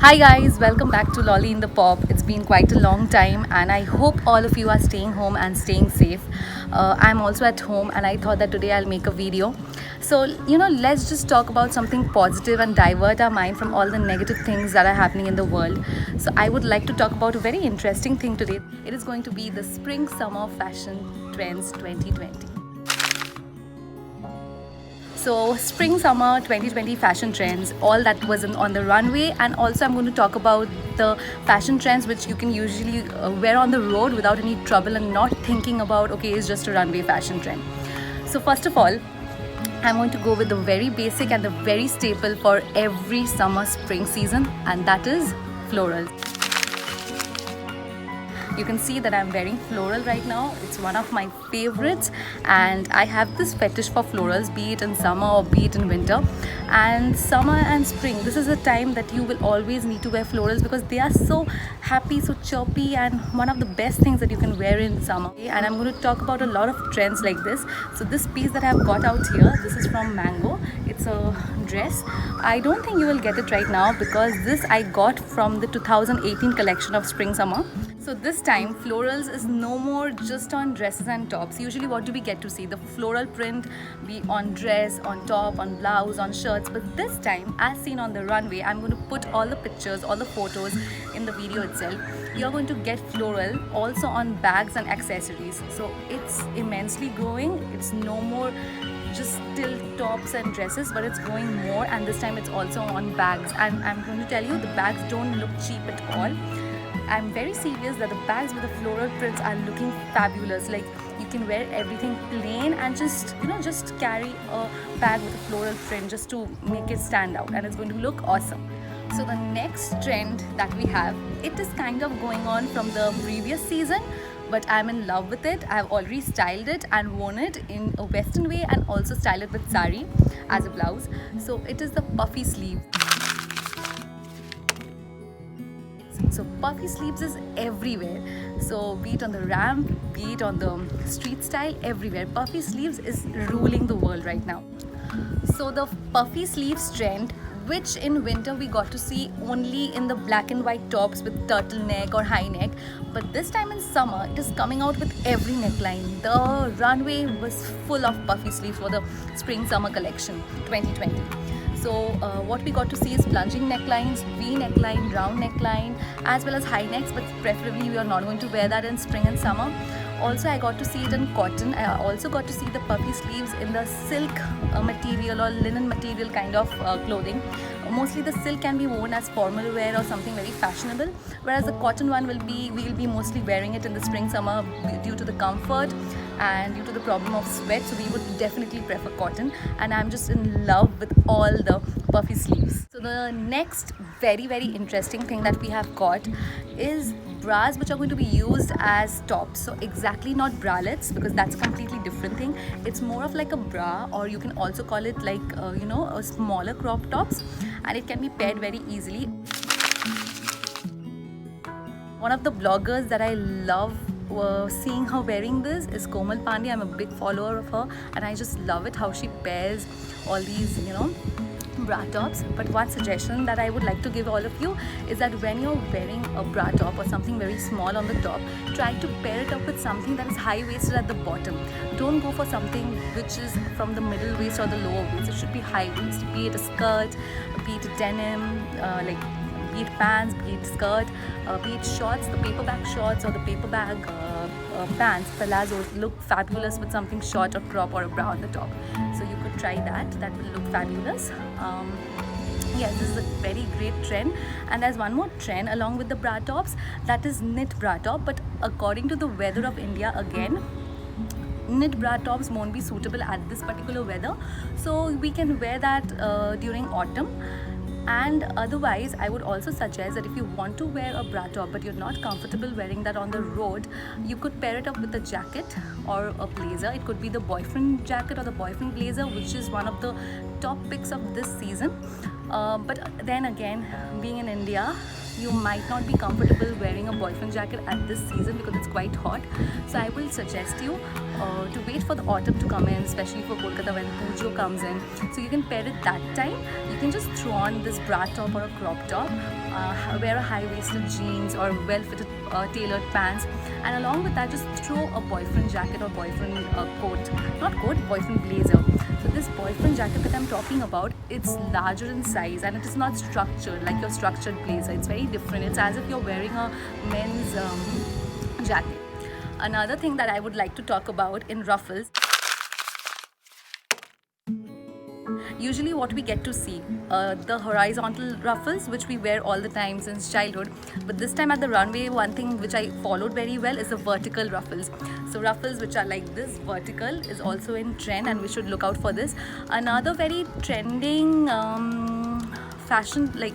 Hi guys, welcome back to Lolly in the Pop. It's been quite a long time and I hope all of you are staying home and staying safe. I'm also at home and I thought that today I'll make a video. So, let's just talk about something positive and divert our mind from all the negative things that are happening in the world. So, I would like to talk about a very interesting thing today. It is going to be the spring summer fashion trends 2020. So, spring summer 2020 fashion trends, all that was on the runway, and also I'm going to talk about the fashion trends which you can usually wear on the road without any trouble and not thinking about, okay, it's just a runway fashion trend. So, first of all, I'm going to go with the very basic and the very staple for every summer spring season, and that is floral. You can see that I'm wearing floral right now. It's one of my favorites and I have this fetish for florals, be it in summer or be it in winter. And summer and spring, this is a time that you will always need to wear florals because they are so happy, so chirpy, and one of the best things that you can wear in summer. And I'm going to talk about a lot of trends like this. So this piece that I've got out here, this is from Mango. It's a dress. I don't think you will get it right now because this I got from the 2018 collection of spring summer. So this time florals is no more just on dresses and tops. Usually what do we get to see? The floral print be on dress, on top, on blouse, on shirts. But this time, as seen on the runway, I'm going to put all the pictures, all the photos in the video itself. You're going to get floral also on bags and accessories. So it's immensely growing. It's no more just still tops and dresses, but it's going more, and this time it's also on bags. And I'm going to tell you, the bags don't look cheap at all. I'm very serious that the bags with the floral prints are looking fabulous. Like, you can wear everything plain and just carry a bag with a floral print just to make it stand out, and it's going to look awesome. So the next trend that we have, it is kind of going on from the previous season, but I'm in love with it. I've already styled it and worn it in a western way and also styled it with sari as a blouse. So it is the puffy sleeve. So puffy sleeves is everywhere. So be it on the ramp, be it on the street style, everywhere. Puffy sleeves is ruling the world right now. So the puffy sleeves trend, which in winter we got to see only in the black and white tops with turtleneck or high neck, but this time in summer it is coming out with every neckline. The runway was full of puffy sleeves for the spring summer collection 2020. So what we got to see is plunging necklines, V neckline, round neckline, as well as high necks, but preferably we are not going to wear that in spring and summer. Also, I got to see it in cotton. I also got to see the puffy sleeves in the silk material or linen material kind of clothing. Mostly the silk can be worn as formal wear or something very fashionable, whereas the cotton one we'll be mostly wearing it in the spring summer due to the comfort and due to the problem of sweat. So we would definitely prefer cotton, and I'm just in love with all the puffy sleeves. So the next very interesting thing that we have got is bras which are going to be used as tops. So exactly not bralettes, because that's a completely different thing. It's more of like a bra, or you can also call it like a smaller crop tops, and it can be paired very easily. One of the bloggers that I love seeing her wearing this is Komal Pandey. I'm a big follower of her and I just love it how she pairs all these bra tops. But one suggestion that I would like to give all of you is that when you're wearing a bra top or something very small on the top, try to pair it up with something that is high-waisted at the bottom. Don't go for something which is from the middle waist or the lower waist. It should be high-waist, be it a skirt, be it a denim, be it pants, be it skirt, be it shorts, the paper bag shorts or the paper bag pants, palazzos look fabulous with something short or crop or a bra on the top. So you could try that. That will look fabulous. Yes, this is a very great trend. And there's one more trend along with the bra tops, that is knit bra top. But according to the weather of India, again, knit bra tops won't be suitable at this particular weather. So we can wear that during autumn. And otherwise, I would also suggest that if you want to wear a bra top but you're not comfortable wearing that on the road, you could pair it up with a jacket or a blazer. It could be the boyfriend jacket or the boyfriend blazer, which is one of the top picks of this season. But then again, being in India, you might not be comfortable wearing a boyfriend jacket at this season because it's quite hot. So I will suggest you to wait for the autumn to come in, especially for Kolkata when Pujo comes in. So you can pair it that time. You can just throw on this bra top or a crop top, wear a high-waisted jeans or well-fitted tailored pants, and along with that just throw a boyfriend jacket or boyfriend boyfriend blazer. So this boyfriend jacket that I'm talking about, it's larger in size and it is not structured like your structured blazer. It's very different. It's as if you're wearing a men's jacket. Another thing that I would like to talk about in ruffles, usually what we get to see, the horizontal ruffles which we wear all the time since childhood, but this time at the runway one thing which I followed very well is the vertical ruffles. So ruffles which are like this, vertical, is also in trend and we should look out for this. Another very trending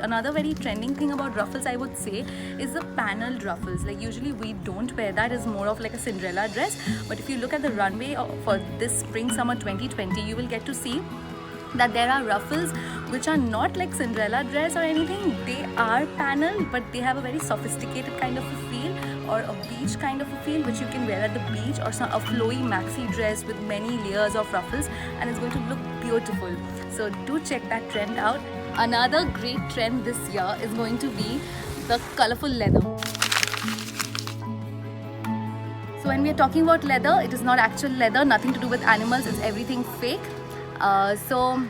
another very trending thing about ruffles, I would say, is the panelled ruffles. Like usually we don't wear that, it's more of like a Cinderella dress, but if you look at the runway for this spring summer 2020, you will get to see that there are ruffles which are not like Cinderella dress or anything. They are panelled, but they have a very sophisticated kind of a feel, or a beach kind of a feel, which you can wear at the beach, or a flowy maxi dress with many layers of ruffles, and it's going to look beautiful. So do check that trend out. Another great trend this year is going to be the colorful leather. So when we are talking about leather, it is not actual leather, nothing to do with animals, it's everything fake. So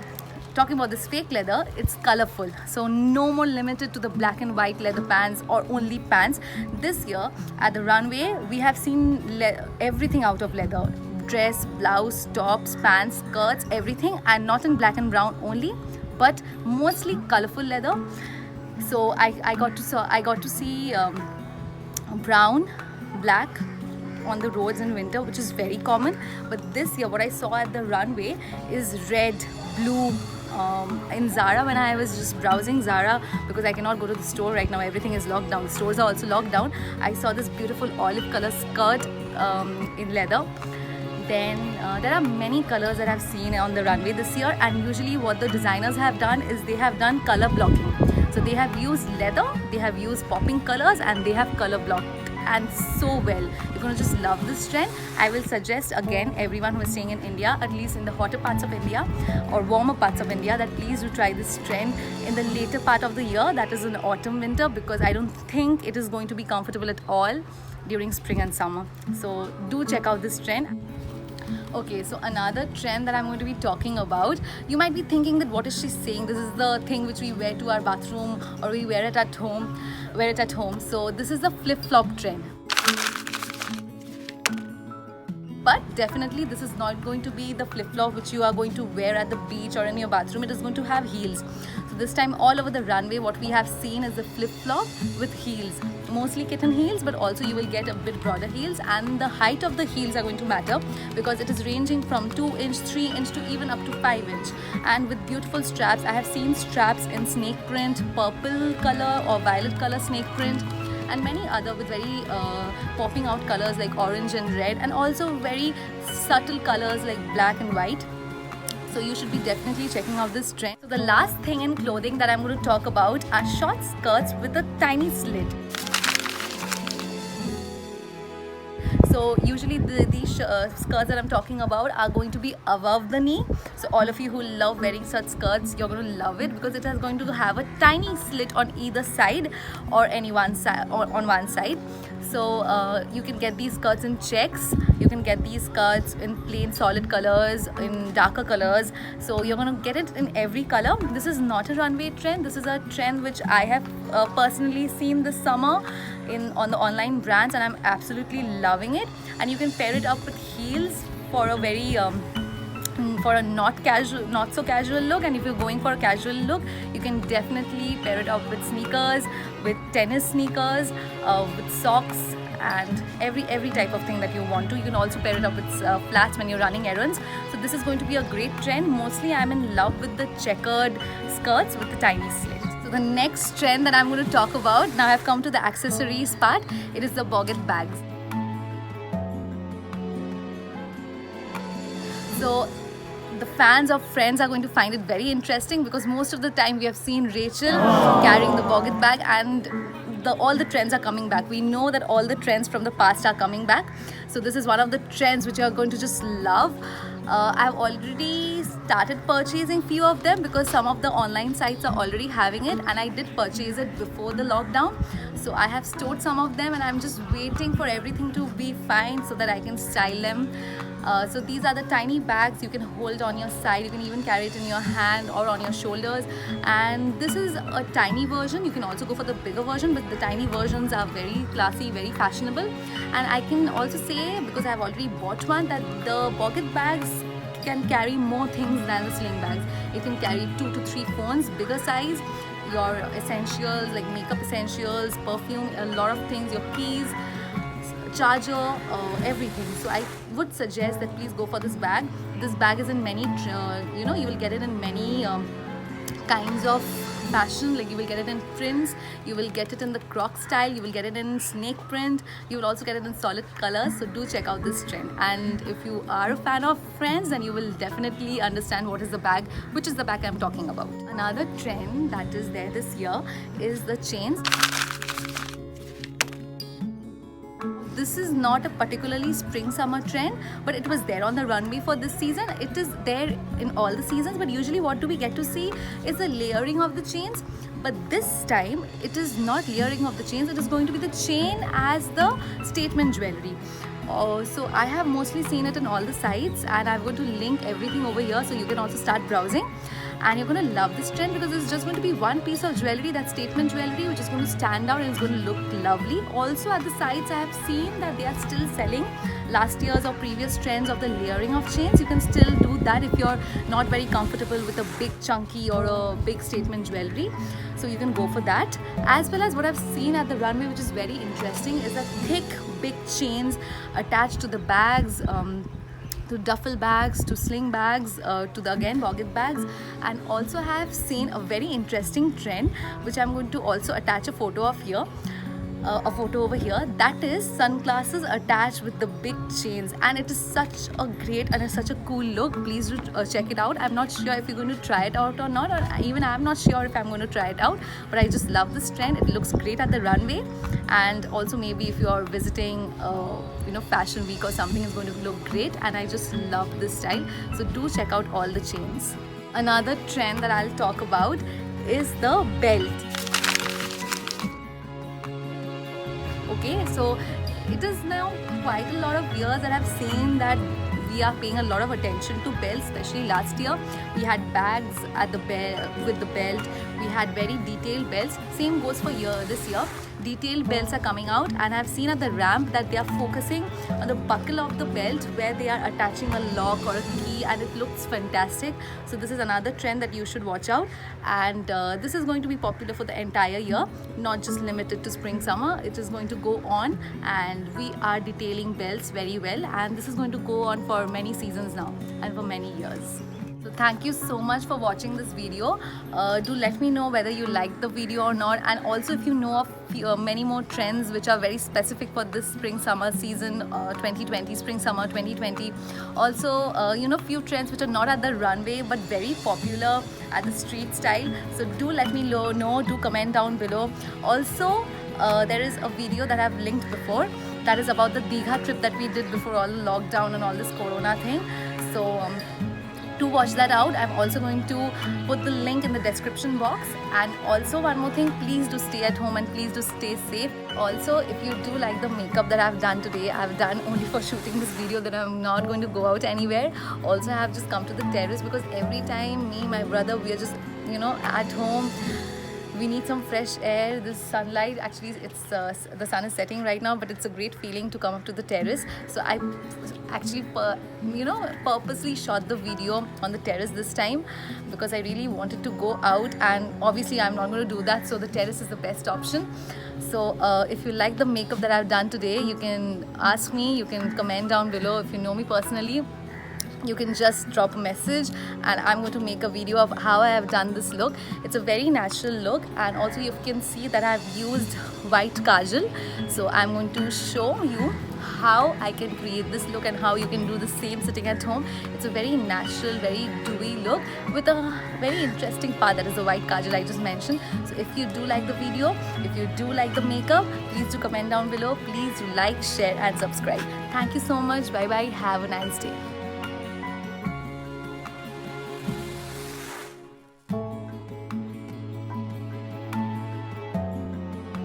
talking about this fake leather, it's colorful, so no more limited to the black and white leather pants or only pants. This year at the runway we have seen everything out of leather: dress, blouse, tops, pants, skirts, everything, and not in black and brown only, but mostly colorful leather. So I got to see brown, black on the roads in winter, which is very common, but this year what I saw at the runway is red, blue. In Zara, when I was just browsing Zara, because I cannot go to the store right now, everything is locked down, the stores are also locked down, I saw this beautiful olive color skirt in leather. Then there are many colors that I've seen on the runway this year, and usually what the designers have done is they have done color blocking. So they have used leather, they have used popping colors, and they have color blocked, and so well. You're going to just love this trend. I will suggest again everyone who is staying in India, at least in the hotter parts of India or warmer parts of India, that please do try this trend in the later part of the year, that is in autumn winter, because I don't think it is going to be comfortable at all during spring and summer. So do check out this trend. Okay, so another trend that I'm going to be talking about, you might be thinking that what is she saying? This is the thing which we wear to our bathroom or we wear it at home. So this is the flip-flop trend. But definitely this is not going to be the flip-flop which you are going to wear at the beach or in your bathroom. It is going to have heels. So this time all over the runway what we have seen is the flip-flop with heels. Mostly kitten heels, but also you will get a bit broader heels, and the height of the heels are going to matter because it is ranging from 2-inch, 3-inch to even up to 5-inch, and with beautiful straps. I have seen straps in snake print, purple color or violet color snake print, and many other with very popping out colors like orange and red, and also very subtle colors like black and white. So you should be definitely checking out this trend. So the last thing in clothing that I'm going to talk about are short skirts with a tiny slit. So usually these skirts that I'm talking about are going to be above the knee. So all of you who love wearing such skirts, you're going to love it because it is going to have a tiny slit on either side or on one side. So you can get these skirts in checks, you can get these skirts in plain solid colors, in darker colors. So you're going to get it in every color. This is not a runway trend. This is a trend which I have personally seen this summer on the online brands, and I'm absolutely loving it. And you can pair it up with heels for a very for a not so casual look, and if you're going for a casual look, you can definitely pair it up with sneakers, with tennis sneakers, with socks, and every type of thing that you want to. You can also pair it up with flats when you're running errands. So this is going to be a great trend. Mostly I'm in love with the checkered skirts with the tiny slit. So the next trend that I'm going to talk about, now I've come to the accessories part. It is the boget bags. So the fans of Friends are going to find it very interesting because most of the time we have seen Rachel carrying the boget bag, and all the trends are coming back. We know that all the trends from the past are coming back. So this is one of the trends which you are going to just love. I've already started purchasing few of them because some of the online sites are already having it, and I did purchase it before the lockdown. So I have stored some of them and I'm just waiting for everything to be fine so that I can style them. So these are the tiny bags you can hold on your side. You can even carry it in your hand or on your shoulders. And this is a tiny version. You can also go for the bigger version, but the tiny versions are very classy, very fashionable. And I can also say, because I've already bought one, that the pocket bags can carry more things than the sling bags. It can carry 2 to 3 phones, bigger size, your essentials like makeup essentials, perfume, a lot of things, your keys, charger, everything. So I would suggest that please go for this bag. This bag is in many, you will get it in many kinds of fashion. Like you will get it in prints, you will get it in the croc style, you will get it in snake print, you will also get it in solid colors. So do check out this trend. And if you are a fan of Friends, then you will definitely understand what is the bag, which is the bag I'm talking about. Another trend that is there this year is the chains. This is not a particularly spring summer trend, but it was there on the runway for this season. It is there in all the seasons, but usually what do we get to see is the layering of the chains. But this time it is not layering of the chains, it is going to be the chain as the statement jewelry. So I have mostly seen it in all the sites, and I'm going to link everything over here so you can also start browsing. And you're going to love this trend because it's just going to be one piece of jewelry, that statement jewelry, which is going to stand out and it's going to look lovely. Also at the sites I have seen that they are still selling last year's or previous trends of the layering of chains. You can still do that if you're not very comfortable with a big chunky or a big statement jewelry. So you can go for that. As well as what I've seen at the runway, which is very interesting, is that thick big chains attached to the bags, to duffel bags, to sling bags, to the again pocket bags. And also have seen a very interesting trend which I'm going to also attach a photo of here. A photo over here, that is sunglasses attached with the big chains, and it is such a great and such a cool look. Please do check it out. I'm not sure if you're going to try it out or not, or even I'm not sure if I'm going to try it out, but I just love this trend. It looks great at the runway, and also maybe if you're visiting fashion week or something, is going to look great. And I just love this style. So do check out all the chains. Another trend that I'll talk about is the belt. Okay, so it is now quite a lot of years that I've seen that we are paying a lot of attention to belts. Especially last year we had bags at the with the belt. We had very detailed belts. Same goes for this year. Detailed belts are coming out, and I've seen at the ramp that they are focusing on the buckle of the belt where they are attaching a lock or a key, and it looks fantastic. So this is another trend that you should watch out, and this is going to be popular for the entire year, not just limited to spring summer. It is going to go on, and we are detailing belts very well, and this is going to go on for many seasons now and for many years. So thank you so much for watching this video. Do let me know whether you liked the video or not, and also if you know of many more trends which are very specific for this spring summer season 2020, spring summer 2020. Also few trends which are not at the runway but very popular at the street style. So do let me know, do comment down below. Also there is a video that I've linked before that is about the Digha trip that we did before all the lockdown and all this corona thing. So to watch that out, I'm also going to put the link in the description box. And also one more thing, please do stay at home and please do stay safe. Also, if you do like the makeup that I've done today, I've done only for shooting this video, that I'm not going to go out anywhere. Also, I have just come to the terrace because every time me, my brother, we are just at home. We need some fresh air. This sunlight, actually it's the sun is setting right now, but it's a great feeling to come up to the terrace. So I actually purposely shot the video on the terrace this time because I really wanted to go out, and obviously I'm not going to do that, so the terrace is the best option. So if you like the makeup that I've done today, you can ask me, you can comment down below. If you know me personally, you can just drop a message and I'm going to make a video of how I have done this look. It's a very natural look, and also you can see that I've used white kajal. So I'm going to show you how I can create this look and how you can do the same sitting at home. It's a very natural, very dewy look with a very interesting part, that is the white kajal I just mentioned. So if you do like the video, if you do like the makeup, please do comment down below. Please do like, share and subscribe. Thank you so much. Bye bye. Have a nice day.